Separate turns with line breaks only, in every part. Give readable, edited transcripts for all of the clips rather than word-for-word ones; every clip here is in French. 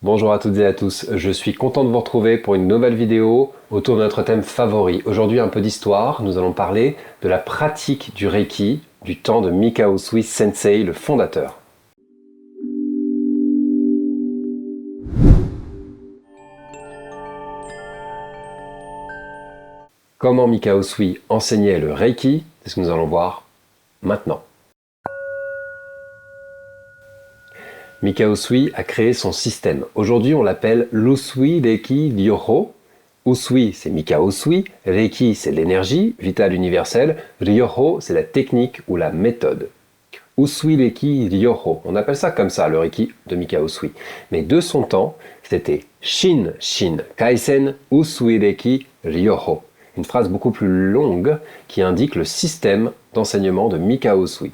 Bonjour à toutes et à tous, je suis content de vous retrouver pour une nouvelle vidéo autour de notre thème favori. Aujourd'hui un peu d'histoire, nous allons parler de la pratique du Reiki du temps de Mikao Usui Sensei, le fondateur. Comment Mikao Usui enseignait le Reiki, c'est ce que nous allons voir maintenant. Mikao Usui a créé son système. Aujourd'hui, on l'appelle l'Usui Reiki Ryoho. Usui, c'est Mikao Usui. Reiki, c'est l'énergie vitale universelle. Ryoho, c'est la technique ou la méthode. Usui Reiki Ryoho. On appelle ça comme ça, le Reiki de Mikao Usui. Mais de son temps, c'était Shin Shin Kaisen Usui Reiki Ryoho. Une phrase beaucoup plus longue qui indique le système d'enseignement de Mikao Usui.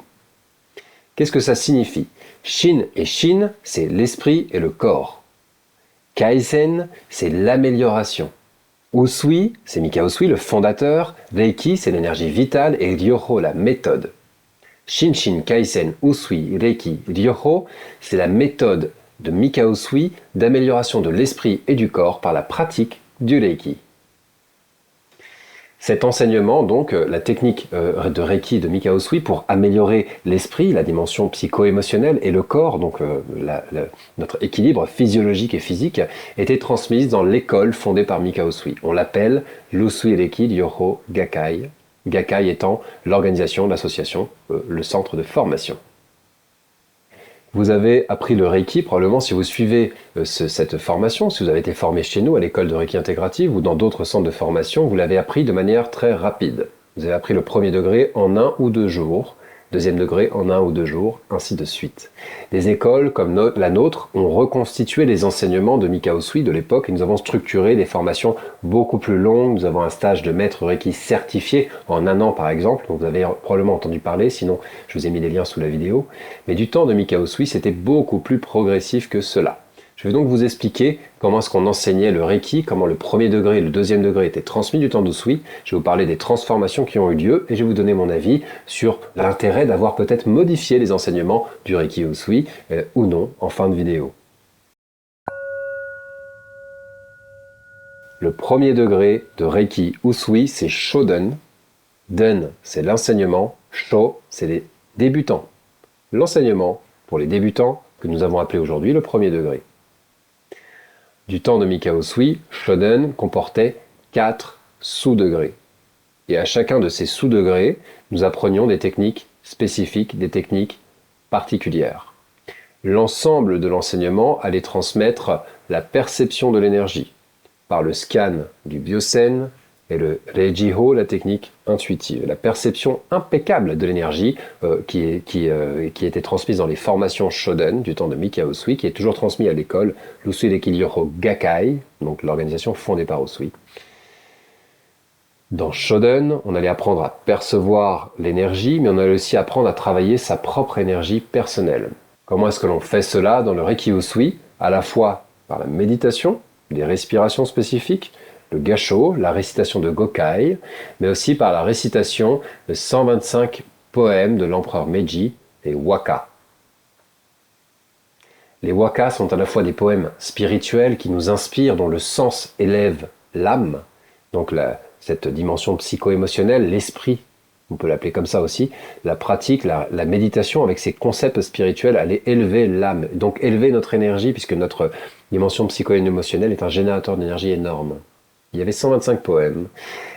Qu'est-ce que ça signifie? Shin et Shin, c'est l'esprit et le corps. Kaizen, c'est l'amélioration. Usui, c'est Mikao Usui, le fondateur. Reiki, c'est l'énergie vitale. Et Ryoho, la méthode. Shin Shin Kaizen Usui Reiki Ryoho, c'est la méthode de Mikao Usui d'amélioration de l'esprit et du corps par la pratique du Reiki. Cet enseignement, donc, la technique de Reiki de Mikao Usui pour améliorer l'esprit, la dimension psycho-émotionnelle et le corps, donc notre équilibre physiologique et physique, était transmise dans l'école fondée par Mikao Usui. On l'appelle l'Usui Reiki Ryoho Gakkai, Gakkai étant l'organisation, l'association, le centre de formation. Vous avez appris le Reiki, probablement si vous suivez cette formation, si vous avez été formé chez nous à l'école de Reiki intégrative ou dans d'autres centres de formation, vous l'avez appris de manière très rapide. Vous avez appris le premier degré en 1 ou 2 jours, deuxième degré en 1 ou 2 jours, ainsi de suite. Des écoles comme la nôtre ont reconstitué les enseignements de Mikao Usui de l'époque et nous avons structuré des formations beaucoup plus longues. Nous avons un stage de maître Reiki certifié en 1 an par exemple, dont vous avez probablement entendu parler, sinon je vous ai mis les liens sous la vidéo. Mais du temps de Mikao Usui, c'était beaucoup plus progressif que cela. Je vais donc vous expliquer comment est-ce qu'on enseignait le Reiki, comment le premier degré et le deuxième degré étaient transmis du temps d'Usui. Je vais vous parler des transformations qui ont eu lieu et je vais vous donner mon avis sur l'intérêt d'avoir peut-être modifié les enseignements du Reiki Usui ou non en fin de vidéo. Le premier degré de Reiki Usui, c'est Shoden. Den, c'est l'enseignement. Sho, c'est les débutants. L'enseignement pour les débutants que nous avons appelé aujourd'hui le premier degré. Du temps de Mikao Usui, Shoden comportait 4 sous-degrés. Et à chacun de ces sous-degrés, nous apprenions des techniques spécifiques, des techniques particulières. L'ensemble de l'enseignement allait transmettre la perception de l'énergie par le scan du Byosen et le Reijiho, la technique intuitive. La perception impeccable de l'énergie qui était transmise dans les formations Shoden du temps de Mikao Usui, qui est toujours transmise à l'école, l'Usui Reiki Ryoho Gakkai, donc l'organisation fondée par Usui. Dans Shoden, on allait apprendre à percevoir l'énergie, mais on allait aussi apprendre à travailler sa propre énergie personnelle. Comment est-ce que l'on fait cela dans le Reiki Usui? À la fois par la méditation, des respirations spécifiques, le Gasho, la récitation de Gokkai, mais aussi par la récitation de 125 poèmes de l'empereur Meiji, les waka. Les waka sont à la fois des poèmes spirituels qui nous inspirent, dont le sens élève l'âme, donc cette dimension psycho-émotionnelle, l'esprit, on peut l'appeler comme ça aussi, la pratique, la méditation avec ces concepts spirituels allait élever l'âme, donc élever notre énergie, puisque notre dimension psycho-émotionnelle est un générateur d'énergie énorme. Il y avait 125 poèmes,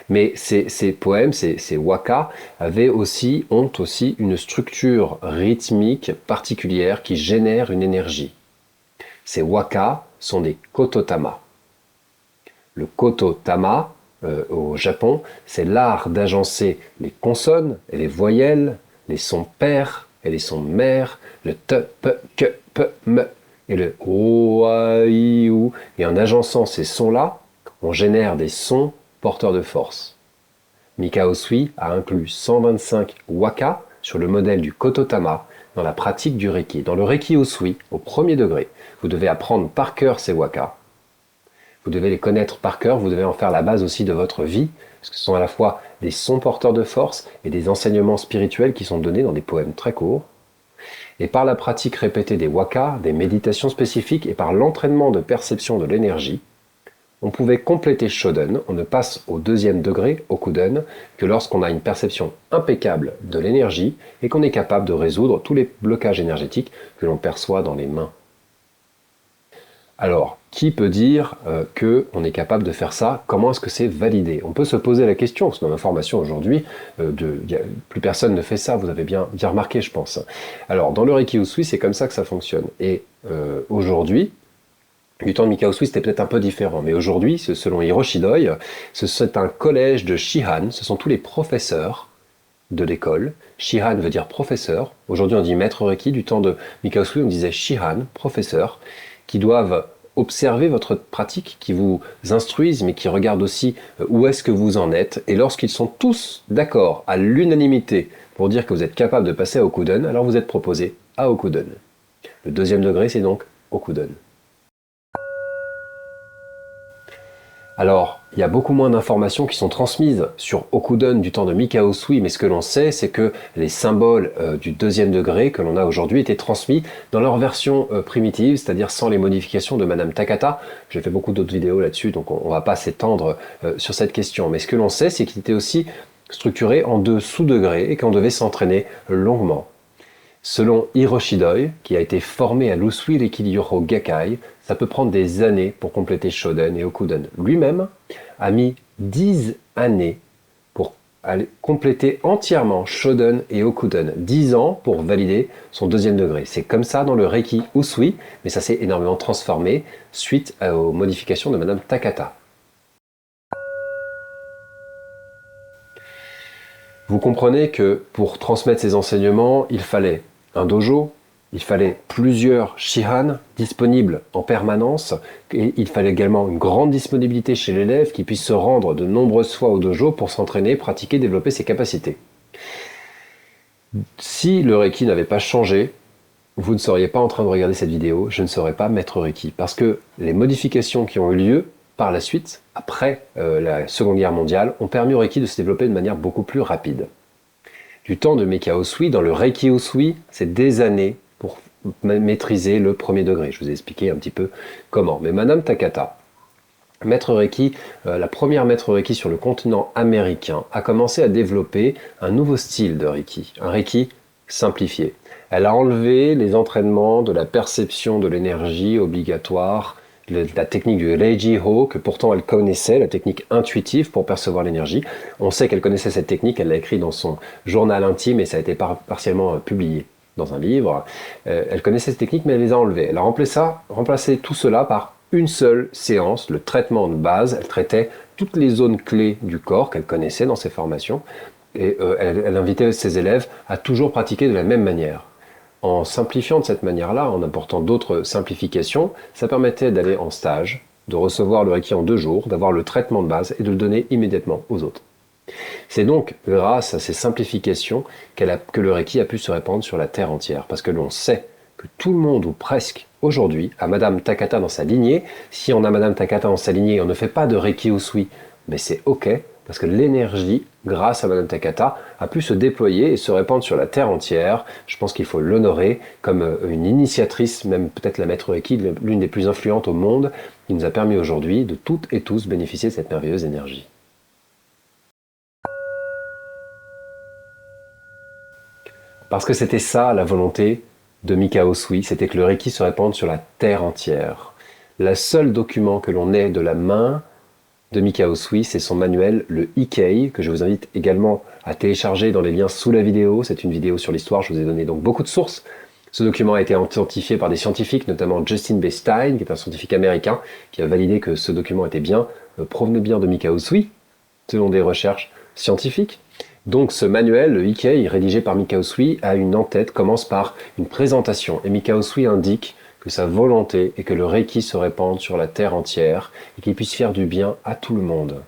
mais ces poèmes, ces waka, ont aussi une structure rythmique particulière qui génère une énergie. Ces waka sont des kototama. Le kototama, au Japon, c'est l'art d'agencer les consonnes et les voyelles, les sons pairs et les sons mères, le te, pe, que, pe, me et le o, a, i, ou. Et en agençant ces sons-là, on génère des sons porteurs de force. Mikao Usui a inclus 125 waka sur le modèle du kototama dans la pratique du Reiki. Dans le Reiki Usui, au premier degré, vous devez apprendre par cœur ces waka. Vous devez les connaître par cœur, vous devez en faire la base aussi de votre vie, parce que ce sont à la fois des sons porteurs de force et des enseignements spirituels qui sont donnés dans des poèmes très courts. Et par la pratique répétée des waka, des méditations spécifiques et par l'entraînement de perception de l'énergie, on pouvait compléter Shoden, on ne passe au deuxième degré, Okuden, que lorsqu'on a une perception impeccable de l'énergie et qu'on est capable de résoudre tous les blocages énergétiques que l'on perçoit dans les mains. Alors, qui peut dire qu'on est capable de faire ça? Comment est-ce que c'est validé? On peut se poser la question, parce que dans ma formation aujourd'hui, plus personne ne fait ça, vous avez bien remarqué, je pense. Alors, dans le Reiki Usui, c'est comme ça que ça fonctionne. Et aujourd'hui, du temps de Mikao Usui, c'était peut-être un peu différent, mais aujourd'hui, selon Hiroshi Doi, c'est un collège de Shihan, ce sont tous les professeurs de l'école. Shihan veut dire professeur. Aujourd'hui, on dit maître Reiki. Du temps de Mikao Usui, on disait Shihan, professeur, qui doivent observer votre pratique, qui vous instruisent, mais qui regardent aussi où est-ce que vous en êtes. Et lorsqu'ils sont tous d'accord, à l'unanimité, pour dire que vous êtes capable de passer à Okuden, alors vous êtes proposé à Okuden. Le deuxième degré, c'est donc Okuden. Alors, il y a beaucoup moins d'informations qui sont transmises sur Okuden du temps de Mikao Usui, mais ce que l'on sait, c'est que les symboles du deuxième degré que l'on a aujourd'hui étaient transmis dans leur version primitive, c'est-à-dire sans les modifications de Madame Takata. J'ai fait beaucoup d'autres vidéos là-dessus, donc on ne va pas s'étendre sur cette question. Mais ce que l'on sait, c'est qu'il était aussi structuré en 2 sous-degrés et qu'on devait s'entraîner longuement. Selon Hiroshi Doi, qui a été formé à l'Usui Reiki-ryo Gakkai, ça peut prendre des années pour compléter Shoden et Okuden. Lui-même a mis 10 années pour compléter entièrement Shoden et Okuden. 10 ans pour valider son deuxième degré. C'est comme ça dans le Reiki Usui, mais ça s'est énormément transformé suite aux modifications de Madame Takata. Vous comprenez que pour transmettre ces enseignements, il fallait un dojo, il fallait plusieurs shihan disponibles en permanence, et il fallait également une grande disponibilité chez l'élève qui puisse se rendre de nombreuses fois au dojo pour s'entraîner, pratiquer, développer ses capacités. Si le Reiki n'avait pas changé, vous ne seriez pas en train de regarder cette vidéo, je ne serais pas maître Reiki, parce que les modifications qui ont eu lieu par la suite, après la Seconde Guerre mondiale, ont permis au Reiki de se développer de manière beaucoup plus rapide. Du temps de Mikao Usui, dans le Reiki Usui, c'est des années pour maîtriser le premier degré. Je vous ai expliqué un petit peu comment. Mais Madame Takata, maître Reiki, la première maître Reiki sur le continent américain, a commencé à développer un nouveau style de Reiki, un Reiki simplifié. Elle a enlevé les entraînements de la perception de l'énergie obligatoire, la technique du Reiji-ho, que pourtant elle connaissait, la technique intuitive pour percevoir l'énergie. On sait qu'elle connaissait cette technique, elle l'a écrit dans son journal intime et ça a été partiellement publié dans un livre. Elle connaissait cette technique mais elle les a enlevées. Elle a remplacé tout cela par une seule séance, le traitement de base. Elle traitait toutes les zones clés du corps qu'elle connaissait dans ses formations et elle invitait ses élèves à toujours pratiquer de la même manière. En simplifiant de cette manière-là, en apportant d'autres simplifications, ça permettait d'aller en stage, de recevoir le Reiki en 2 jours, d'avoir le traitement de base et de le donner immédiatement aux autres. C'est donc grâce à ces simplifications que le Reiki a pu se répandre sur la Terre entière, parce que l'on sait que tout le monde, ou presque, aujourd'hui, a Madame Takata dans sa lignée. Si on a Madame Takata dans sa lignée, on ne fait pas de Reiki Usui, mais c'est ok, parce que l'énergie, grâce à Madame Takata, a pu se déployer et se répandre sur la Terre entière. Je pense qu'il faut l'honorer comme une initiatrice, même peut-être la maître Reiki, l'une des plus influentes au monde, qui nous a permis aujourd'hui de toutes et tous bénéficier de cette merveilleuse énergie. Parce que c'était ça la volonté de Mikao Usui, c'était que le Reiki se répande sur la Terre entière. Le seul document que l'on ait de la main de Mikao Usui, c'est son manuel, le Ikkei, que je vous invite également à télécharger dans les liens sous la vidéo. C'est une vidéo sur l'histoire, je vous ai donné donc beaucoup de sources. Ce document a été authentifié par des scientifiques, notamment Justin B. Stein, qui est un scientifique américain, qui a validé que ce document était provenait bien de Mikao Usui, selon des recherches scientifiques. Donc ce manuel, le Ikkei, rédigé par Mikao Usui, a une en-tête, commence par une présentation. Et Mikao Usui indique que sa volonté est que le Reiki se répande sur la Terre entière et qu'il puisse faire du bien à tout le monde.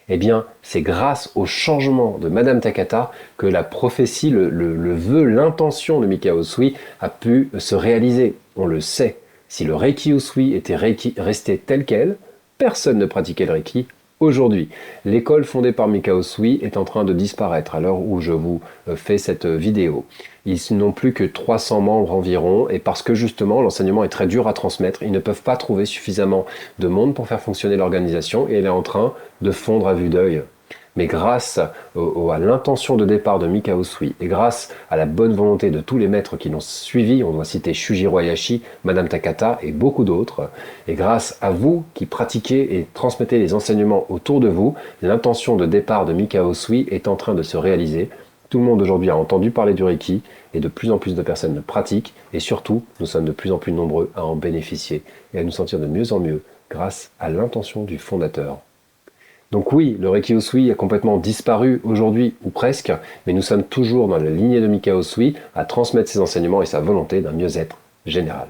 Eh bien, c'est grâce au changement de Madame Takata que la prophétie, le vœu, l'intention de Mikao Usui a pu se réaliser. On le sait. Si le Reiki Usui était resté tel quel, personne ne pratiquait le Reiki aujourd'hui. L'école fondée par Mikao Usui est en train de disparaître à l'heure où je vous fais cette vidéo. Ils n'ont plus que 300 membres environ et parce que justement l'enseignement est très dur à transmettre, ils ne peuvent pas trouver suffisamment de monde pour faire fonctionner l'organisation et elle est en train de fondre à vue d'œil. Mais grâce à l'intention de départ de Mikao Usui et grâce à la bonne volonté de tous les maîtres qui l'ont suivi, on doit citer Shujiro Hayashi, Madame Takata et beaucoup d'autres, et grâce à vous qui pratiquez et transmettez les enseignements autour de vous, l'intention de départ de Mikao Usui est en train de se réaliser. Tout le monde aujourd'hui a entendu parler du Reiki et de plus en plus de personnes le pratiquent et surtout, nous sommes de plus en plus nombreux à en bénéficier et à nous sentir de mieux en mieux grâce à l'intention du fondateur. Donc oui, le Reiki Usui a complètement disparu aujourd'hui, ou presque, mais nous sommes toujours dans la lignée de Mikao Usui à transmettre ses enseignements et sa volonté d'un mieux-être général.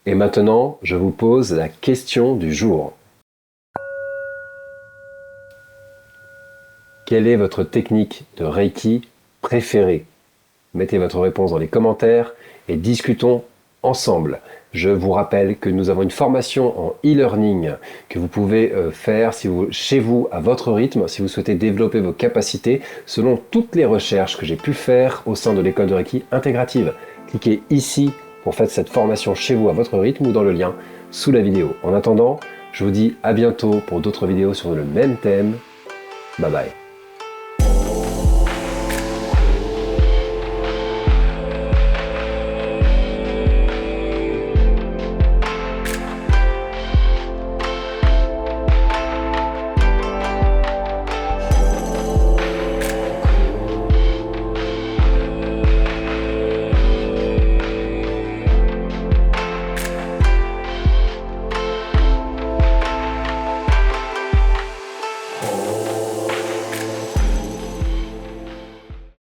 Et maintenant, je vous pose la question du jour. Quelle est votre technique de Reiki préférée? Mettez votre réponse dans les commentaires et discutons ensemble. Je vous rappelle que nous avons une formation en e-learning que vous pouvez faire chez vous à votre rythme si vous souhaitez développer vos capacités selon toutes les recherches que j'ai pu faire au sein de l'école de Reiki intégrative. Cliquez ici pour faire cette formation chez vous à votre rythme ou dans le lien sous la vidéo. En attendant, je vous dis à bientôt pour d'autres vidéos sur le même thème. Bye bye.